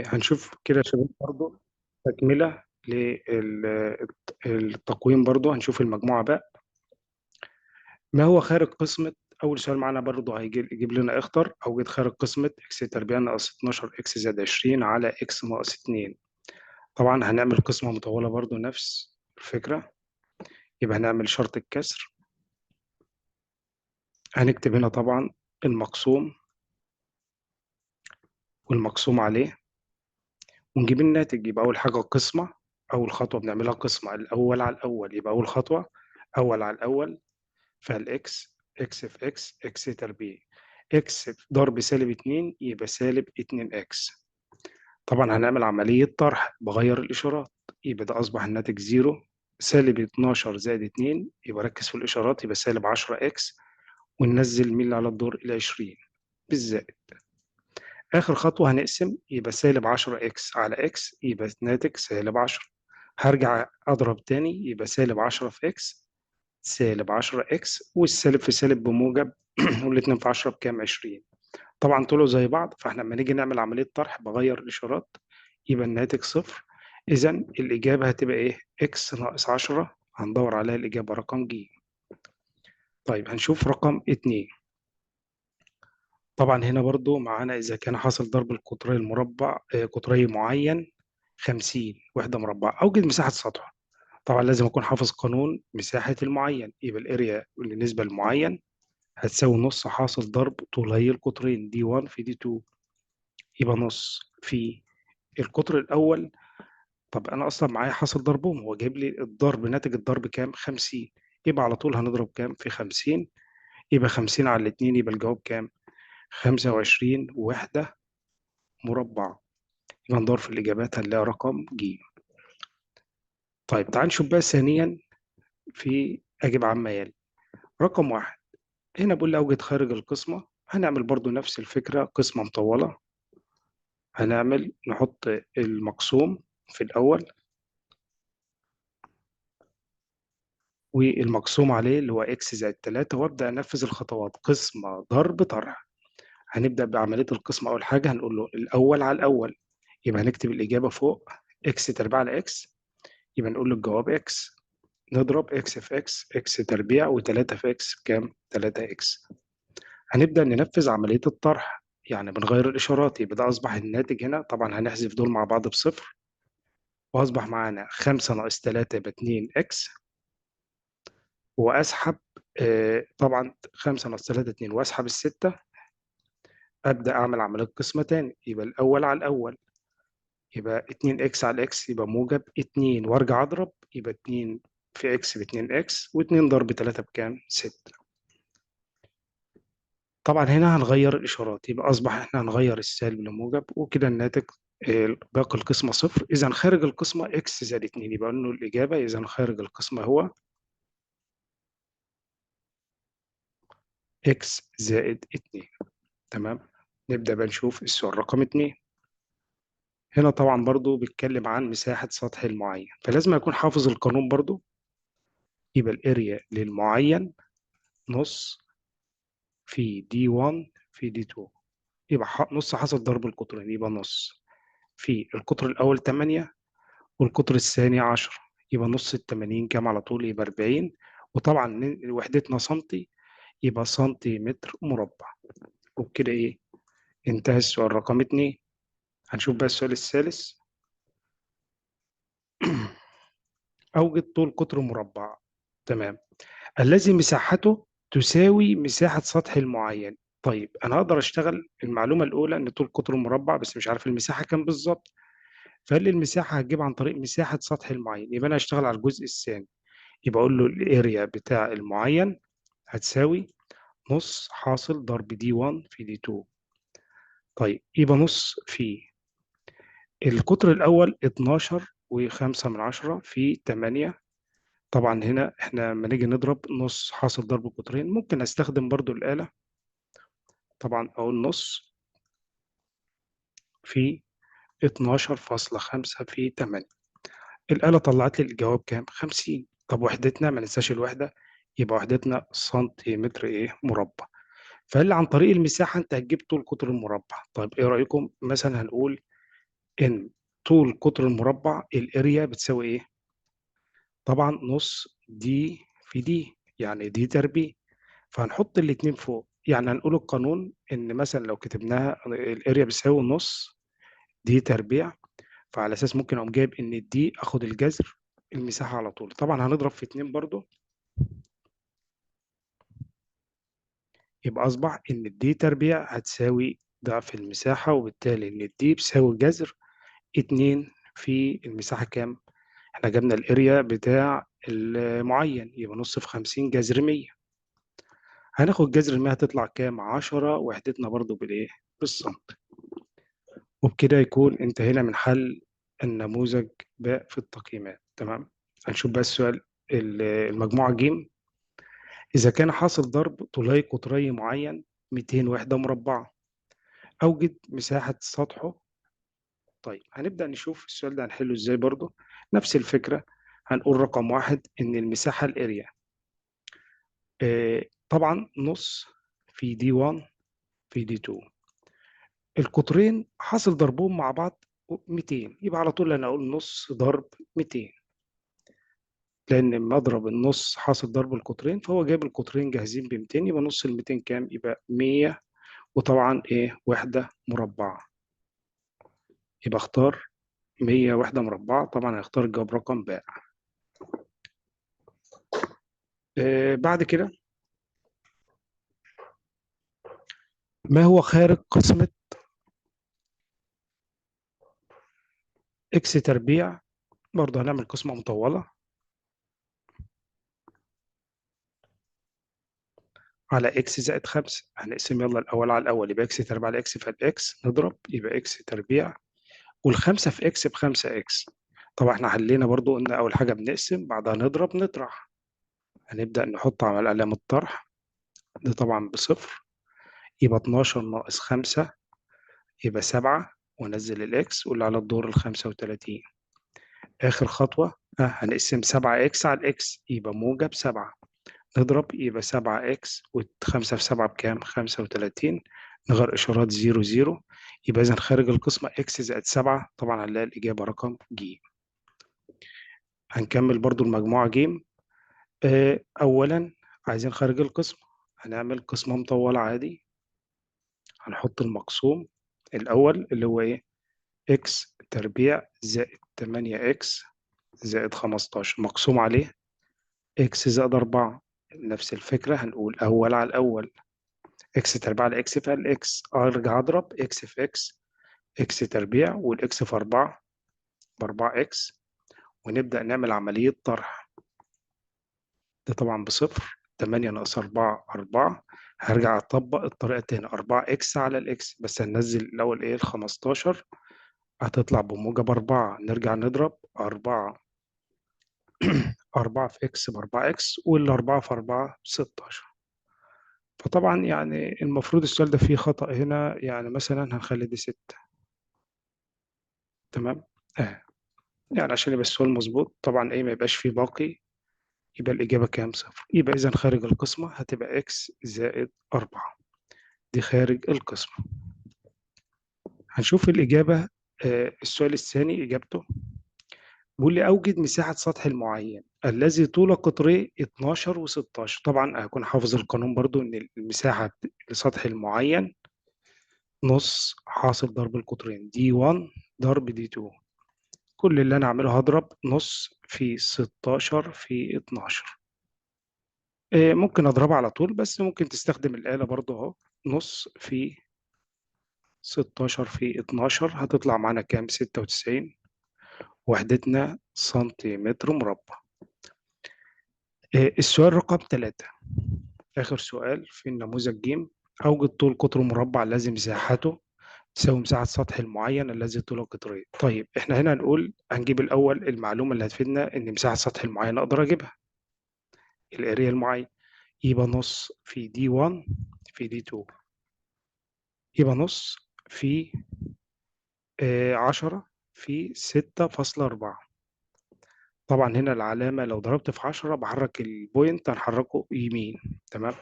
هنشوف كده يا شباب برضه تكملة للتقويم برضه هنشوف المجموعة بقى. ما هو خارج قسمة؟ أول سؤال معانا برضه يجيب لنا اختر أوجد خارج قسمة إكس تربيع ناقص 12 إكس زائد 20 على إكس ناقص 2. طبعا هنعمل قسمة مطولة برضه نفس الفكرة. يبقى هنعمل شرط الكسر، هنكتب هنا طبعا المقسوم والمقسوم عليه ونجيب الناتج. يبقى أول حاجة قسمة، أول خطوة بنعملها قسمة الأول على الأول. يبقى أول خطوة أول على الأول، فالإكس إكس في إكس إكس تربيع. إكس في ضرب سالب 2 يبقى سالب 2 إكس. طبعا هنعمل عملية طرح بغير الإشارات. يبقى ده أصبح الناتج 0. سالب 12 زائد 2 يبقى ركز في الإشارات، يبقى سالب 10 إكس. وننزل مين اللي على الدور؟ ال 20 بالزائد. آخر خطوة هنقسم، يبقى سالب 10 إكس على إكس يبقى الناتج سالب 10. هرجع أضرب تاني، يبقى سالب 10 في إكس سالب 10 إكس، والسالب في سالب بموجب والاتنين في 10 بكام؟ 20. طبعا طلعوا زي بعض، فاحنا لما نيجي نعمل عملية طرح بغير الإشارات يبقى الناتج صفر. إذا الإجابة هتبقى إيه؟ إكس ناقص 10. هندور عليها الإجابة رقم ج. طيب هنشوف رقم 2. طبعا هنا برضو معانا إذا كان حاصل ضرب القطري المربع قطري معين 50 وحدة مربعة، أوجد مساحة سطحه. طبعا لازم أكون حافظ قانون مساحة المعين. يبقى الاريا بالنسبة للمعين هتساوي نص حاصل ضرب طولي القطرين دي 1 في دي 2. يبقى نص في القطر الأول. طب أنا أصلا معايا حاصل ضربهم، هو جايب لي الضرب، ناتج الضرب كام؟ 50. يبقى على طول هنضرب كام في 50؟ يبقى 50 على الاتنين، يبقى الجواب كام؟ 25 وحدة مربعة. يبقى ندور في الإجابات هنلاقي رقم ج. طيب تعال نشوف بقى ثانيا في أجب عما يلي. رقم واحد هنا بقول لي أوجد خارج القسمة. هنعمل برضو نفس الفكرة، قسمة مطولة. نحط المقسوم في الأول والمقسوم عليه اللي هو إكس زائد 3، وأبدأ أنفذ الخطوات قسمة ضرب طرح. هنبدأ بعملية القسمة. أول حاجة هنقول له الأول على الأول، يبقى هنكتب الإجابة فوق إكس تربيع على إكس، يبقى نقول له الجواب إكس. نضرب إكس في إكس إكس تربيع، و3 في إكس بكام؟ 3 إكس. هنبدأ ننفذ عملية الطرح، يعني بنغير الإشارات. يبقى ده أصبح الناتج هنا، طبعا هنحذف دول مع بعض بصفر، وأصبح معانا 5 ناقص 3 يبقى 2 إكس. وأسحب طبعا 5 ناقص 3 2، وأسحب الستة. أبدأ أعمل عملية قسمة تاني، يبقى الأول على الأول، يبقى 2 إكس على إكس يبقى موجب 2، وأرجع أضرب يبقى 2 في إكس ب 2 إكس، و2 ضرب 3 بكام؟ 6. طبعا هنا هنغير الإشارات، يبقى أصبح إحنا هنغير السالب لموجب، وكده الناتج باقي القسمة صفر. إذا خارج القسمة إكس زائد 2، يبقى إنه الإجابة إذا خارج القسمة هو إكس زائد 2. تمام. نبدأ بقى نشوف السؤال رقم 2. هنا طبعا برضو بيتكلم عن مساحة سطح المعين، فلازم أكون حافظ القانون برضو. يبقى الاريا للمعين نص في دي 1 في دي 2. يبقى نص حاصل ضرب القطرين، يبقى نص في القطر الأول 8 والقطر الثاني 10. يبقى نص ال 80 كام على طول؟ يبقى 40. وطبعا وحدتنا سنتي، يبقى سنتيمتر مربع. وبكده إيه؟ انتهى السؤال رقم 2. هنشوف بقى السؤال الثالث. أوجد طول قطر مربع. تمام. الذي مساحته تساوي مساحة سطح المعين. طيب أنا أقدر أشتغل المعلومة الأولى إن طول قطر مربع، بس مش عارف المساحة كام بالظبط. فقال لي المساحة هتجيب عن طريق مساحة سطح المعين، يبقى أنا هشتغل على الجزء الثاني. يبقى أقول له الاريا بتاع المعين هتساوي نص حاصل ضرب دي 1 في دي 2. طيب يبقى نص في القطر الأول 12 و5 من 10 في 8. طبعا هنا احنا لما نيجي نضرب نص حاصل ضرب قطرين ممكن استخدم برضو الآلة. طبعا اقول نص في 12.5 في 8. الآلة طلعت لي الجواب كام؟ 50. طب وحدتنا ما ننساش الوحدة، يبقى وحدتنا سنتيمتر ايه؟ مربع. فقال لي عن طريق المساحة انت هتجيب طول قطر المربع. طيب ايه رأيكم مثلا هنقول ان طول قطر المربع الاريا بتساوي ايه؟ طبعا نص دي في دي، يعني دي تربيع. فهنحط الاتنين فوق، يعني هنقول القانون ان مثلا لو كتبناها الاريا بتساوي نص دي تربيع، فعلى اساس ممكن اقوم جايب ان الدي اخد الجذر المساحه على طول. طبعا هنضرب في اتنين برضو، يبقى اصبح ان الدي تربيع هتساوي ضعف المساحه، وبالتالي ان الدي بيساوي جذر اتنين في المساحه كام؟ احنا جبنا الاريا بتاع المعين، يبقى نص في 50 جذر 100. هناخد جذر المية هتطلع كام؟ 10، وحدتنا برضو بالايه؟ بالسنتي. وبكده يكون انتهينا من حل النموذج باء في التقييمات. تمام. هنشوف بقى السؤال المجموعة ج. إذا كان حاصل ضرب طولي قطري معين 200 وحدة مربعة، أوجد مساحة سطحه. طيب هنبدأ نشوف السؤال ده هنحله إزاي. برضو نفس الفكرة. هنقول رقم واحد إن المساحة الاريا طبعا نص في دي 1 في دي 2. القطرين حاصل ضربهم مع بعض 200، يبقى على طول انا اقول نص ضرب 200، لان لما اضرب النص حاصل ضرب القطرين فهو جايب القطرين جاهزين ب 200، يبقى نص ال 200 كام؟ يبقى 100. وطبعا ايه؟ وحده مربعه. يبقى اختار 100 وحده مربعه. طبعا هيختار الجواب رقم باء. بعد كده، ما هو خارج قسمه اكس تربيع؟ برضه هنعمل قسمه مطوله على اكس زائد 5. هنقسم يلا الاول على الاول، يبقى اكس تربيع على اكس، فالاكس نضرب يبقى اكس تربيع، والخمسة في اكس بخمسة اكس. طبعا احنا حلينا برضو قلنا اول حاجة بنقسم بعدها نضرب نطرح. هنبدأ نحط على علامة طرح، ده طبعا بصفر، يبقى 12 ناقص 5 يبقى 7، ونزل الاكس واللي على الدور ال 35. اخر خطوة هنقسم 7 اكس على الاكس يبقى موجب 7، نضرب يبقى 7 اكس، و5 في 7 بكام؟ 35. نغير اشارات 0 0، يبقى اذا خارج القسمة اكس زائد 7. طبعا هنلاقي الاجابة رقم ج. هنكمل برضو المجموعة ج. أولا عايزين خارج القسمة، هنعمل قسمة مطولة عادي. هنحط المقسوم الأول اللي هو إيه؟ إكس تربيع زائد 8 إكس زائد 15 مقسوم عليه إكس زائد 4. نفس الفكرة، هنقول أول على الأول، إكس تربيع على إكس فالإكس، أرجع أضرب إكس في إكس، إكس تربيع والإكس في 4 ب4 إكس، ونبدأ نعمل عملية طرح. ده طبعا بصفر، 8 ناقص 4 4. هرجع أطبق الطريقة تاني، 4 إكس على الإكس، بس هننزل الأول إيه؟ ال 15 هتطلع بموجب 4. نرجع نضرب 4 4 في إكس ب4 إكس، والأربعة في 4 16. فطبعا يعني المفروض السؤال ده فيه خطأ هنا، يعني مثلا هنخلي دي 6. تمام. يعني عشان يبقى السؤال مظبوط طبعا إيه، ما يبقاش فيه باقي، يبقى الإجابة كام؟ صفر. يبقى إذا خارج القسمة هتبقى إكس زائد 4، دي خارج القسمة. هنشوف الإجابة. السؤال الثاني إجابته بيقول لي أوجد مساحة سطح المعين الذي طول قطره 12 و16. طبعا هكون حافظ القانون برضو إن المساحة لسطح المعين نص حاصل ضرب القطرين دي 1 ضرب دي 2. كل اللي أنا أعمله هضرب نص في 16 في 12. ممكن أضربها على طول، بس ممكن تستخدم الآلة برضو أهو. نص في 16 في 12 هتطلع معانا كام؟ 96. وحدتنا سنتيمتر مربع. السؤال رقم 3، آخر سؤال في النموذج ج. أوجد طول قطر مربع الذي مساحته تساوي مساحة سطح المعين الذي طوله قطرين. طيب احنا هنا هنقول هنجيب الأول المعلومة اللي هتفيدنا إن مساحة سطح المعين أقدر أجيبها، الاريا المعين. يبقى نص في دي 1 في دي 2، يبقى نص في 10 في 6.4. طبعا هنا العلامة لو ضربت في 10 بحرك البوينت هنحركه يمين. تمام.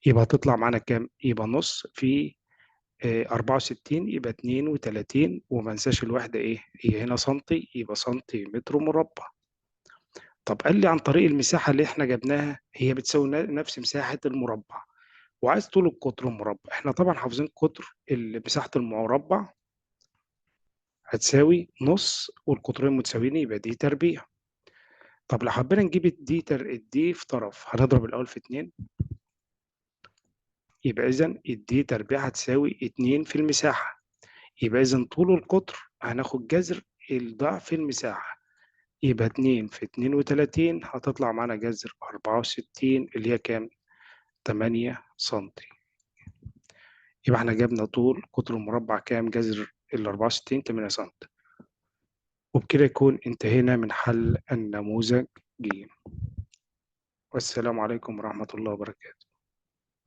يبقى هتطلع معانا كام؟ يبقى نص في 64 يبقى 32، وما انساش الوحدة إيه؟ هي هنا سنتي، يبقى سنتيمتر مربع. طب قال لي عن طريق المساحة اللي إحنا جبناها هي بتساوي نفس مساحة المربع، وعايز طول القطر المربع. إحنا طبعا حافظين قطر مساحة المربع هتساوي نص، والقطرين متساويين يبقى دي تربيع. طب لو حبينا نجيب الدي في طرف، هنضرب الأول في 2، يبقى إذا الدي تربيع هتساوي 2 في المساحة. يبقى إذا طول القطر هناخد جذر الضعف المساحة، يبقى 2 في 32 هتطلع معانا جذر 64 اللي هي كام؟ 8 سنتي. يبقى احنا جبنا طول قطر المربع كام؟ جذر ال 64 8 سنتي. وبكده يكون انتهينا من حل النموذج ج. والسلام عليكم ورحمة الله وبركاته.